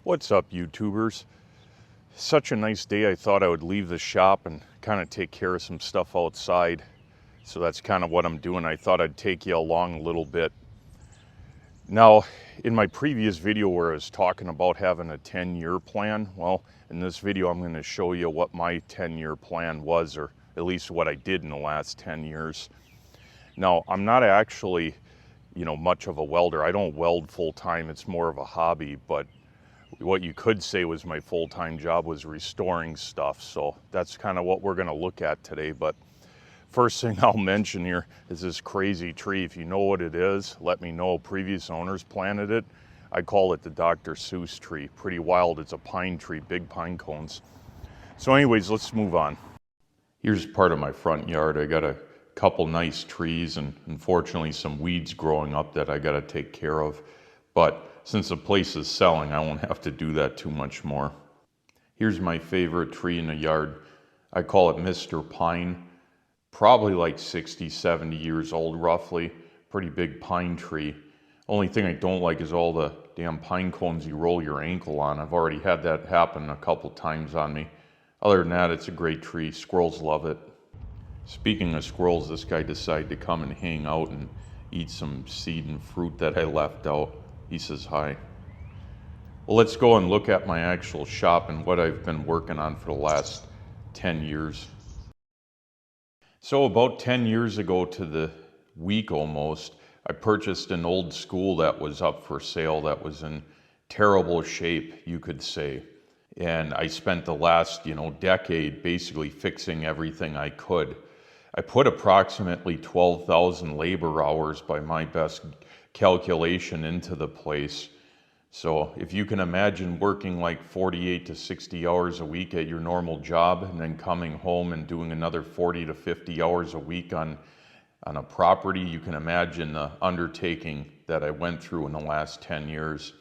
What's up, YouTubers? Such a nice day, I thought I would leave the shop and kind of take care of some stuff outside. So that's kind of what I'm doing. I thought I'd take you along a little bit. Now, in my previous video where I was talking about having a 10-year plan, well, in this video I'm going to show you what my 10-year plan was, or at least what I did in the last 10 years. Now, I'm not actually, much of a welder. I don't weld full-time. It's more of a hobby, but what you could say was my full-time job was restoring stuff. So that's kind of what we're going to look at today. But first thing I'll mention here is this crazy tree. If you know what it is, let me know. Previous owners planted it. I call it the Dr. Seuss tree. Pretty wild. It's a pine tree, big pine cones. So anyways, let's move on. Here's part of my front yard. I got a couple nice trees and unfortunately some weeds growing up that I got to take care of. But since the place is selling, I won't have to do that too much more. Here's my favorite tree in the yard. I call it Mr. Pine. Probably like 60, 70 years old roughly. Pretty big pine tree. Only thing I don't like is all the damn pine cones you roll your ankle on. I've already had that happen a couple times on me. Other than that, it's a great tree. Squirrels love it. Speaking of squirrels, this guy decided to come and hang out and eat some seed and fruit that I left out. He says hi. Well, let's go and look at my actual shop and what I've been working on for the last 10 years. So about 10 years ago to the week almost, I purchased an old school that was up for sale that was in terrible shape, you could say. And I spent the last, decade basically fixing everything I could. I put approximately 12,000 labor hours by my best calculation into the place. So if you can imagine working like 48 to 60 hours a week at your normal job and then coming home and doing another 40 to 50 hours a week on a property, you can imagine the undertaking that I went through in the last 10 years.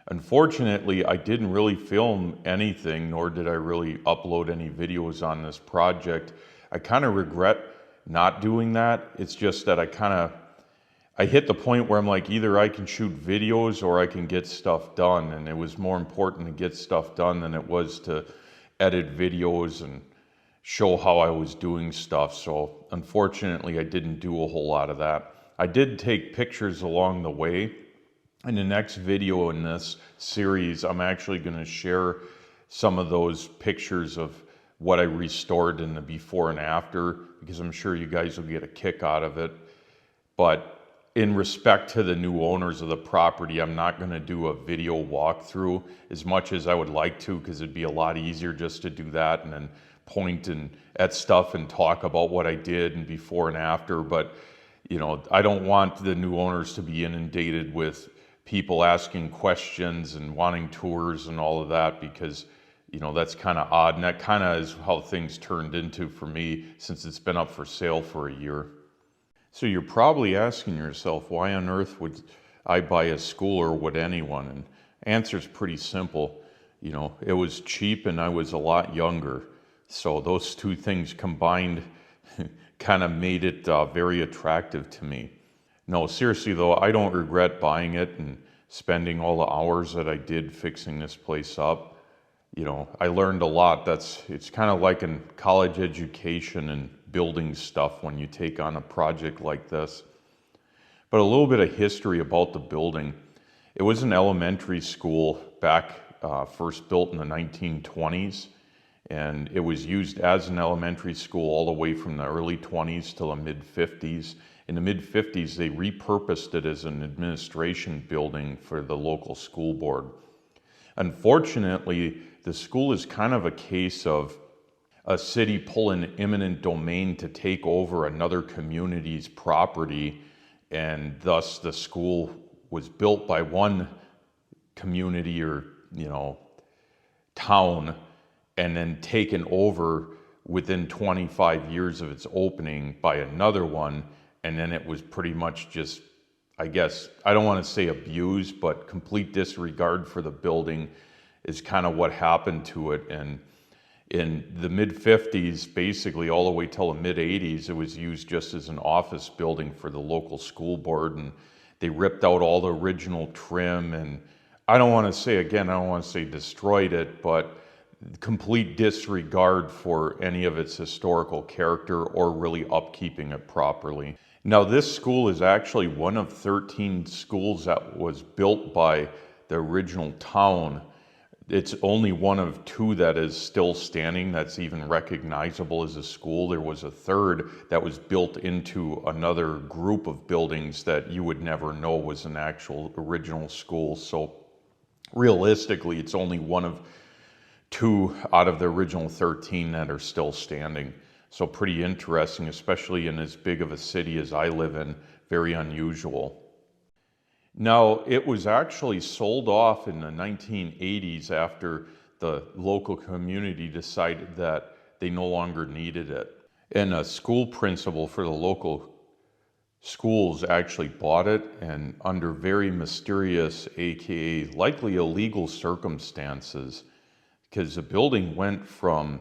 Unfortunately, I didn't really film anything, nor did I really upload any videos on this project. I kind of regret not doing that. It's just that I hit the point where I'm like, either I can shoot videos or I can get stuff done. And it was more important to get stuff done than it was to edit videos and show how I was doing stuff. So unfortunately, I didn't do a whole lot of that. I did take pictures along the way. In the next video in this series, I'm actually going to share some of those pictures of what I restored in the before and after, because I'm sure you guys will get a kick out of it. But in respect to the new owners of the property, I'm not going to do a video walkthrough as much as I would like to, because it'd be a lot easier just to do that and then point at stuff and talk about what I did and before and after. But I don't want the new owners to be inundated with people asking questions and wanting tours and all of that, because that's kind of odd, and that kind of is how things turned into for me since it's been up for sale for a year. So you're probably asking yourself, why on earth would I buy a school, or would anyone? And answer's pretty simple. It was cheap and I was a lot younger. So those two things combined kind of made it very attractive to me. No, seriously though, I don't regret buying it and spending all the hours that I did fixing this place up. I learned a lot. It's kind of like in college education and building stuff when you take on a project like this. But a little bit of history about the building. It was an elementary school back, first built in the 1920s. And it was used as an elementary school all the way from the early 20s till the mid-50s. In the mid-50s, they repurposed it as an administration building for the local school board. Unfortunately, the school is kind of a case of a city pulling eminent domain to take over another community's property, and thus the school was built by one community or, town, and then taken over within 25 years of its opening by another one. And then it was pretty much just, I guess, I don't want to say abused, but complete disregard for the building is kind of what happened to it. And in the mid-50s, basically all the way till the mid-80s, it was used just as an office building for the local school board. And they ripped out all the original trim and I don't want to say, again, I don't want to say destroyed it, but complete disregard for any of its historical character or really upkeeping it properly. Now, this school is actually one of 13 schools that was built by the original town. It's only one of two that is still standing that's even recognizable as a school. There was a third that was built into another group of buildings that you would never know was an actual original school. So realistically, it's only one of two out of the original 13 that are still standing. So pretty interesting, especially in as big of a city as I live in, very unusual. Now, it was actually sold off in the 1980s after the local community decided that they no longer needed it. And a school principal for the local schools actually bought it, and under very mysterious, aka likely illegal circumstances, because the building went from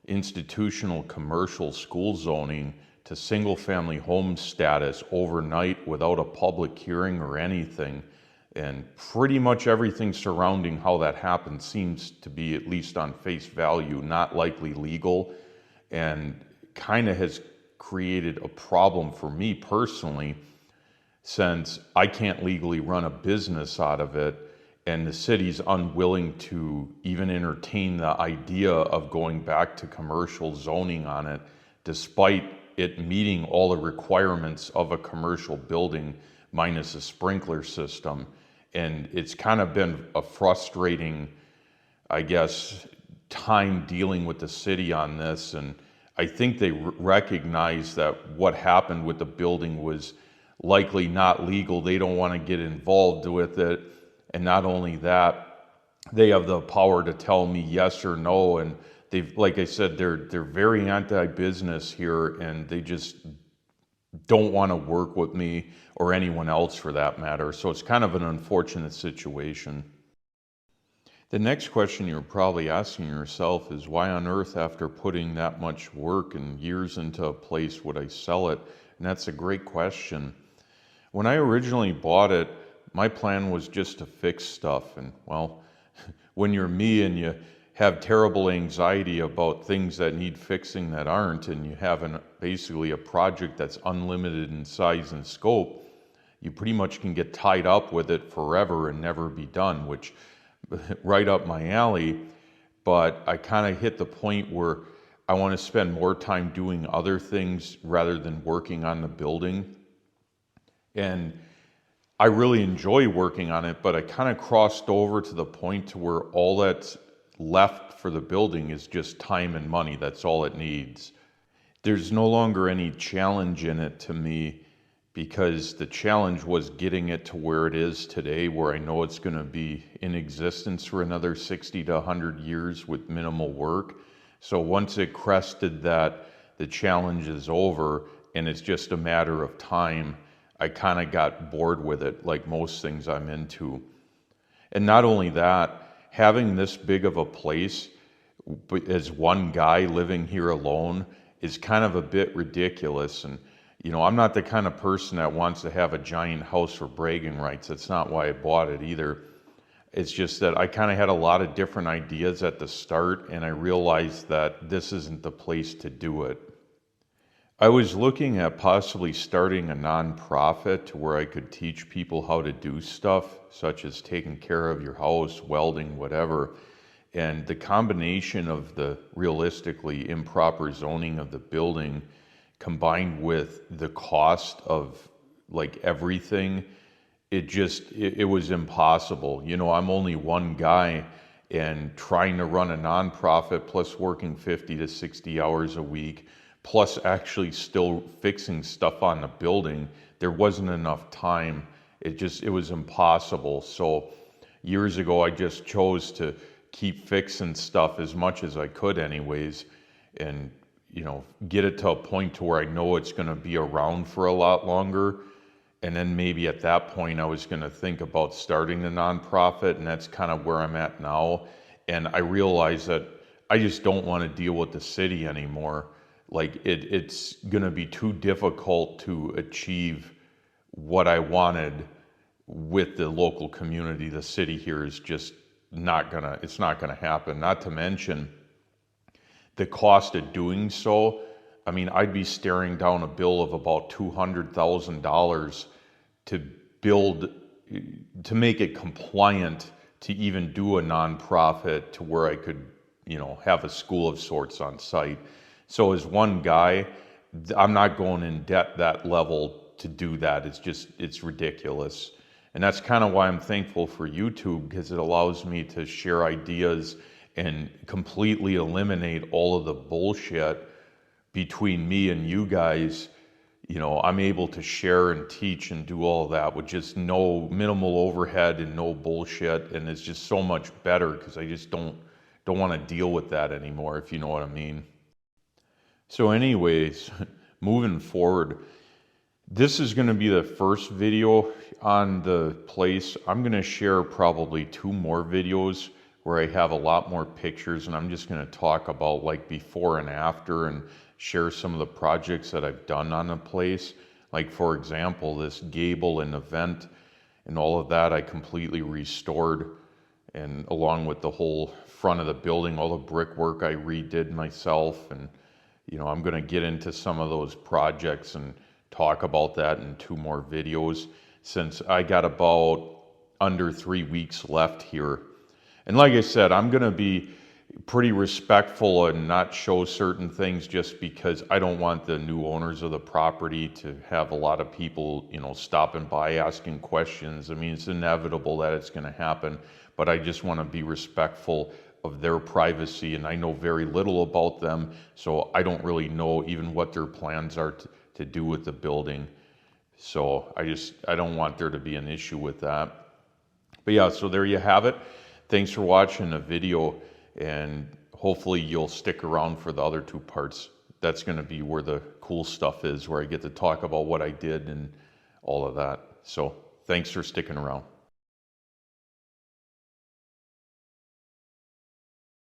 institutional commercial school zoning to single family home status overnight without a public hearing or anything. And pretty much everything surrounding how that happened seems to be, at least on face value, not likely legal, and kind of has created a problem for me personally, since I can't legally run a business out of it, and the city's unwilling to even entertain the idea of going back to commercial zoning on it, despite it meeting all the requirements of a commercial building minus a sprinkler system. And it's kind of been a frustrating, I guess, time dealing with the city on this. And I think they recognize that what happened with the building was likely not legal. They don't want to get involved with it. And not only that, they have the power to tell me yes or no. And they've, like I said, they're very anti-business here, and they just don't want to work with me or anyone else for that matter. So it's kind of an unfortunate situation. The next question you're probably asking yourself is, why on earth, after putting that much work and years into a place, would I sell it? And that's a great question. When I originally bought it, my plan was just to fix stuff. And well, when you're me and you have terrible anxiety about things that need fixing that aren't, and you have basically a project that's unlimited in size and scope, you pretty much can get tied up with it forever and never be done, which right up my alley. But I kind of hit the point where I want to spend more time doing other things rather than working on the building. And I really enjoy working on it, but I kind of crossed over to the point to where all that's left for the building is just time and money. That's all it needs. There's no longer any challenge in it to me, because the challenge was getting it to where it is today, where I know it's going to be in existence for another 60 to 100 years with minimal work. So once it crested that, the challenge is over and it's just a matter of time, I kind of got bored with it, like most things I'm into. And not only that, having this big of a place as one guy living here alone is kind of a bit ridiculous. And you know, I'm not the kind of person that wants to have a giant house for bragging rights. That's not why I bought it either. It's just that I kind of had a lot of different ideas at the start, and I realized that this isn't the place to do it. I was looking at possibly starting a nonprofit to where I could teach people how to do stuff, such as taking care of your house, welding, whatever. And the combination of the realistically improper zoning of the building combined with the cost of like everything, it was impossible. You know, I'm only one guy, and trying to run a nonprofit plus working 50 to 60 hours a week, plus actually still fixing stuff on the building, there wasn't enough time. It was impossible. So years ago, I just chose to keep fixing stuff as much as I could anyways, and you know, get it to a point to where I know it's going to be around for a lot longer. And then maybe at that point I was going to think about starting the nonprofit, and that's kind of where I'm at now. And I realize that I just don't want to deal with the city anymore. Like it's going to be too difficult to achieve what I wanted with the local community, the city here is just it's not gonna happen. Not to mention the cost of doing so. I mean, I'd be staring down a bill of about $200,000 to build, to make it compliant to even do a nonprofit to where I could, have a school of sorts on site. So as one guy, I'm not going in debt that level to do that. It's ridiculous. And that's kind of why I'm thankful for YouTube, because it allows me to share ideas and completely eliminate all of the bullshit between me and you guys. I'm able to share and teach and do all of that with just no minimal overhead and no bullshit. And it's just so much better because I just don't want to deal with that anymore, if you know what I mean. So anyways, moving forward, this is going to be the first video on the place. I'm going to share probably 2 more videos where I have a lot more pictures, and I'm just going to talk about like before and after and share some of the projects that I've done on the place. Like for example, this gable and the vent and all of that I completely restored, and along with the whole front of the building, all the brickwork I redid myself. And I'm going to get into some of those projects and talk about that in 2 more videos, since I got about under 3 weeks left here. And like I said, I'm going to be pretty respectful and not show certain things just because I don't want the new owners of the property to have a lot of people, stopping by asking questions. I mean, it's inevitable that it's going to happen, but I just want to be respectful of their privacy, and I know very little about them, so I don't really know even what their plans are to do with the building. So I don't want there to be an issue with that. But yeah, so there you have it. Thanks for watching the video, and hopefully you'll stick around for the other 2 parts. That's going to be where the cool stuff is, where I get to talk about what I did and all of that. So thanks for sticking around.